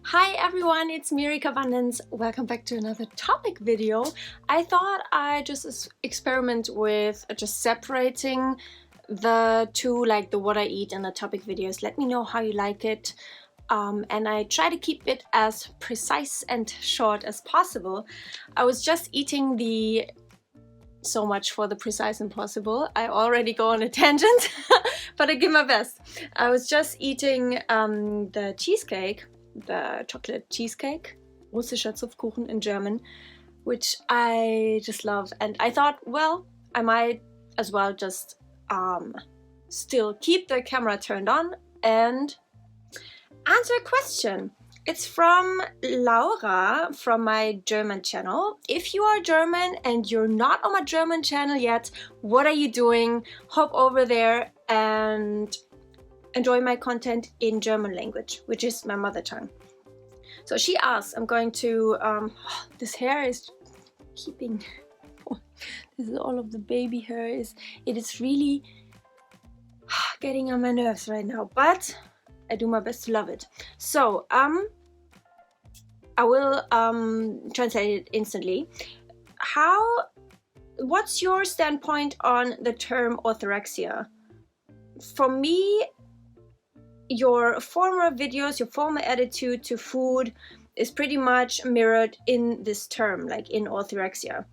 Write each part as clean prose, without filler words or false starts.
Hi everyone, it's Miri Carbundance. Welcome back to another topic video. I thought I'd just experiment with just separating the two, like the what I eat and the topic videos. Let me know how you like it. And I try to keep it as precise and short as possible. I was just eating the... So much for the precise and possible. I already go on a tangent, but I give my best. I was just eating the cheesecake, the chocolate cheesecake, russischer Zupfkuchen in German, which I just love. And I thought, well, I might as well just still keep the camera turned on and answer a question. It's from Laura from my German channel. If you are German and you're not on my German channel yet, what are you doing? Hop over there and enjoy my content in German language, which is my mother tongue. So she asks, I'm going to, this hair is keeping, this is all of the baby hair, it is really getting on my nerves right now, but I do my best to love it. So, I will translate it instantly. What's your standpoint on the term orthorexia? For me, your former videos, your former attitude to food is pretty much mirrored in this term, like in orthorexia.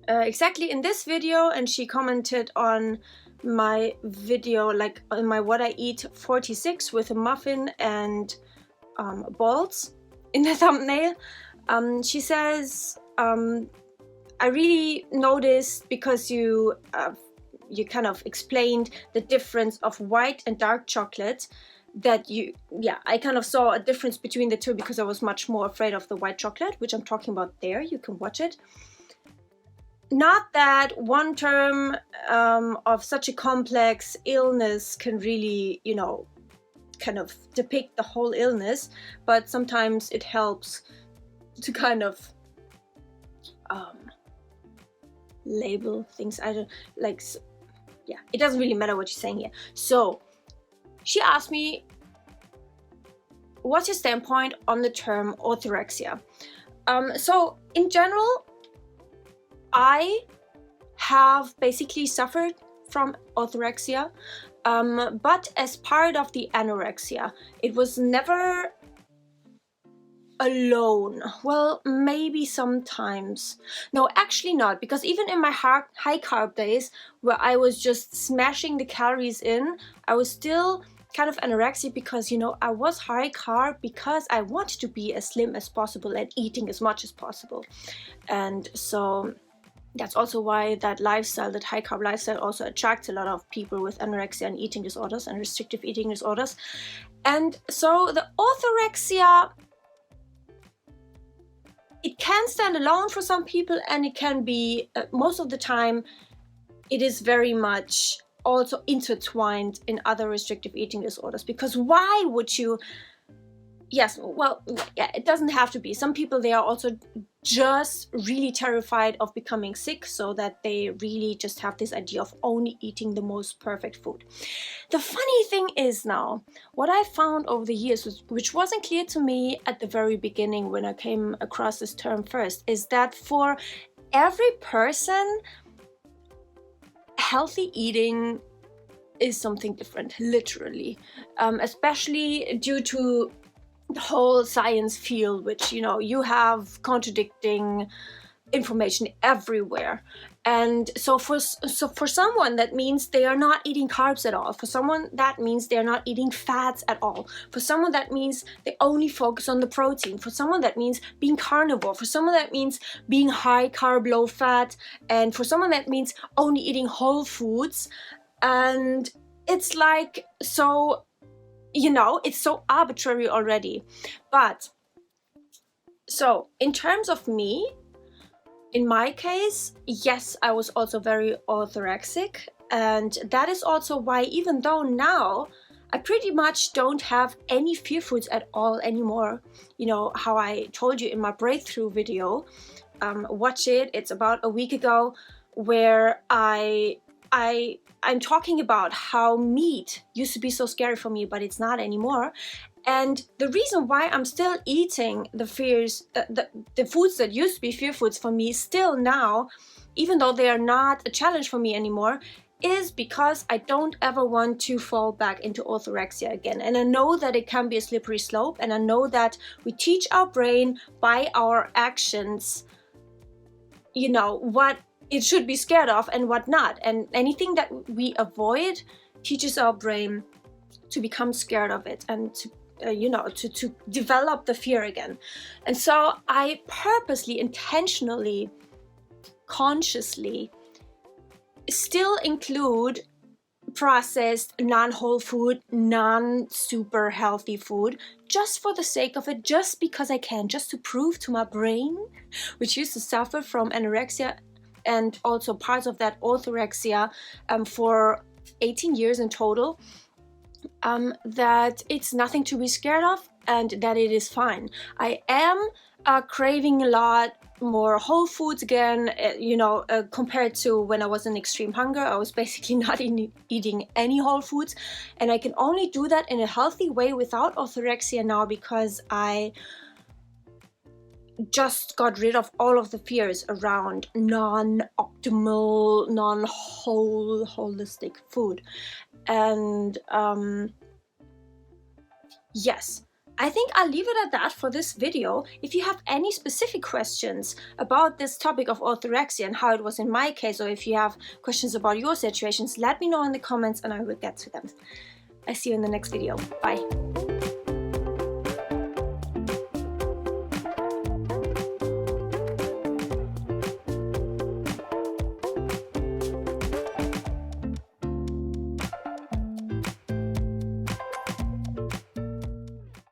Exactly in this video, and she commented on my video, like on my what I eat 46 with a muffin and balls in the thumbnail. She says, I really noticed because you kind of explained the difference of white and dark chocolate, that I kind of saw a difference between the two because I was much more afraid of the white chocolate, which I'm talking about there. You can watch it. Not that one term of such a complex illness can really, kind of depict the whole illness, but sometimes it helps to kind of label things. I don't like, yeah, it doesn't really matter what you're saying here. So she asked me, what's your standpoint on the term orthorexia? So in general, I have basically suffered from orthorexia, but as part of the anorexia. It was never alone. Well, maybe sometimes. No, actually not, because even in my high carb days where I was just smashing the calories in, I was still kind of anorexic because, I was high carb because I wanted to be as slim as possible and eating as much as possible. And so that's also why that lifestyle, that high carb lifestyle, also attracts a lot of people with anorexia and eating disorders and restrictive eating disorders. And so the orthorexia, it can stand alone for some people, and it can be, most of the time, it is very much also intertwined in other restrictive eating disorders. Because why would you... Yes, well, yeah, it doesn't have to be. Some people, they are also just really terrified of becoming sick, so that they really just have this idea of only eating the most perfect food. The funny thing is now, what I found over the years, which wasn't clear to me at the very beginning when I came across this term first, is that for every person, healthy eating is something different, literally, especially due to the whole science field, which you have contradicting information everywhere. And so for someone, that means they are not eating carbs at all. For someone, that means they're not eating fats at all. For someone, that means they only focus on the protein. For someone, that means being carnivore. For someone, that means being high carb, low fat. And for someone, that means only eating whole foods. And it's like, so it's so arbitrary already. But so in terms of me, in my case, yes, I was also very orthorexic, and that is also why, even though now I pretty much don't have any fear foods at all anymore, how I told you in my breakthrough video, watch it, it's about a week ago, where I'm talking about how meat used to be so scary for me, but it's not anymore. And the reason why I'm still eating the foods that used to be fear foods for me still now, even though they are not a challenge for me anymore, is because I don't ever want to fall back into orthorexia again. And I know that it can be a slippery slope, and I know that we teach our brain by our actions, you know, what it should be scared of and what not. And anything that we avoid teaches our brain to become scared of it and to to develop the fear again. And so I purposely, intentionally, consciously still include processed, non-whole food, non-super healthy food, just for the sake of it, just because I can, just to prove to my brain, which used to suffer from anorexia and also parts of that orthorexia for 18 years in total, that it's nothing to be scared of and that it is fine. I am craving a lot more whole foods again, compared to when I was in extreme hunger. I was basically not eating any whole foods, and I can only do that in a healthy way without orthorexia now because I just got rid of all of the fears around non-optimal, non-whole, holistic food. And yes, I think I'll leave it at that for this video. If you have any specific questions about this topic of orthorexia and how it was in my case, or if you have questions about your situations, let me know in the comments and I will get to them. I see you in the next video. Bye.